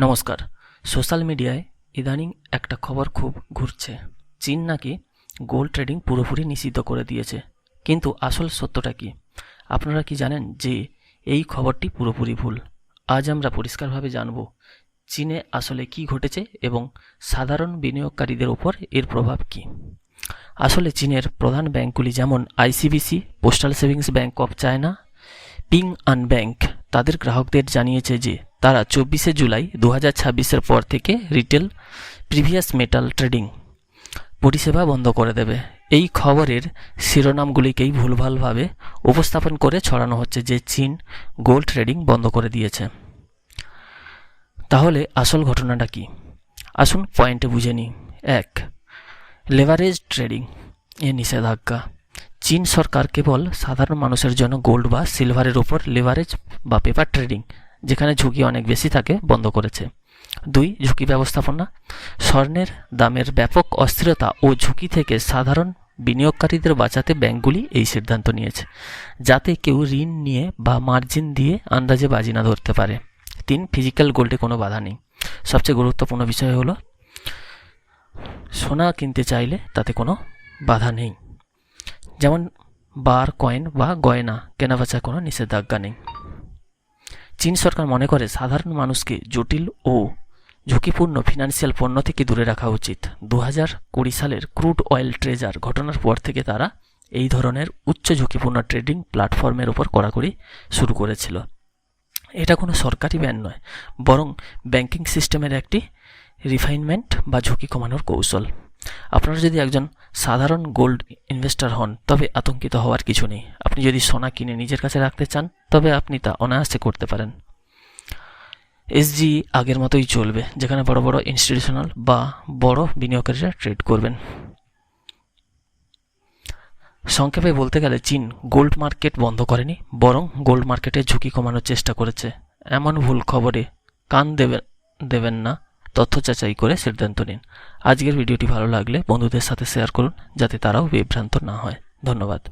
নমস্কার। সোশ্যাল মিডিয়ায় ইদানিং একটা খবর খুব ঘুরছে। চীন নাকি গোল্ড ট্রেডিং পুরোপুরি নিষিদ্ধ করে দিয়েছে। কিন্তু আসল সত্যটা কি? আপনারা কি জানেন যে এই খবরটি পুরোপুরি ভুল? আজ আমরা পরিষ্কারভাবে জানব চীনে আসলে কি ঘটেছে এবং সাধারণ বিনিয়োগকারীদের ওপর এর প্রভাব কি। আসলে চীনের প্রধান ব্যাংকগুলি যেমন ICBC, postal savings bank of China, Ping An bank তাদের গ্রাহকদের জানিয়েছে যে তারা 24শে জুলাই 2026-এর পর থেকে রিটেল প্রিভিয়াস মেটাল ট্রেডিং পরিষেবা বন্ধ করে দেবে। এই খবরের শিরোনামগুলিকেই ভুলভালভাবে উপস্থাপন করে ছড়ানো হচ্ছে যে চীন গোল্ড ট্রেডিং বন্ধ করে দিয়েছে। তাহলে আসল ঘটনাটা কি? আসুন পয়েন্টে বুঝে নিই। 1. লেভারেজ ট্রেডিং এ নিষেধাজ্ঞা। চীন সরকার কেবল সাধারণ মানুষের জন্য গোল্ড বা সিলভারের উপর লেভারেজ বা পেপার ট্রেডিং, যেখানে ঝুঁকি অনেক বেশি থাকে, বন্ধ করেছে। 2. ঝুঁকি ব্যবস্থাপনা। স্বর্ণের দামের ব্যাপক অস্থিরতা ও ঝুঁকি থেকে সাধারণ বিনিয়োগকারীদের বাঁচাতে ব্যাংকগুলি এই সিদ্ধান্ত নিয়েছে, যাতে কেউ ঋণ নিয়ে বা মার্জিন দিয়ে আন্দাজে বাজি না ধরতে পারে। 3. ফিজিক্যাল গোল্ডে কোনো বাধা নেই। সবচেয়ে গুরুত্বপূর্ণ বিষয় হলো সোনা কিনতে চাইলে তাতে কোনো বাধা নেই, যেমন বার, কয়েন বা গয়না কেনাবেচার কোনো নিষেধাজ্ঞা নেই। চীন সরকার মনে করে সাধারণ মানুষকে জটিল ও ঝুঁকিপূর্ণ ফিনান্সিয়াল পণ্য থেকে দূরে রাখা উচিত। 2020 সালের ক্রুড অয়েল ট্রেজার ঘটনার পর থেকে তারা এই ধরনের উচ্চ ঝুঁকিপূর্ণ ট্রেডিং প্ল্যাটফর্মের উপর কড়াকড়ি শুরু করেছিল। এটা কোনো সরকারি ব্যান নয়, বরং ব্যাংকিং সিস্টেমের একটি রিফাইনমেন্ট বা ঝুঁকি কমানোর কৌশল। আপনারা যদি একজন সাধারণ গোল্ড ইনভেস্টর হন, তবে আতঙ্কিত হওয়ার কিছু নেই। আপনি যদি সোনা কিনে নিজের কাছে রাখতে চান, তবে আপনি তা অনায়াসে করতে পারেন। এসজি আগের মতোই চলবে, যেখানে বড় বড় ইনস্টিটিউশনাল বা বড় বিনিয়োগকারীরা ট্রেড করবেন। সংক্ষেপে বলতে গেলে চীন গোল্ড মার্কেট বন্ধ করেনি, বরং গোল্ড মার্কেটের ঝুঁকি কমানোর চেষ্টা করেছে। এমন ভুল খবরে কান দেবেন না, তথ্য যাচাই করে সিদ্ধান্ত নিন। আজকের ভিডিওটি ভালো লাগলে বন্ধুদের সাথে শেয়ার করুন, যাতে তারাও বিভ্রান্ত না হয়। ধন্যবাদ।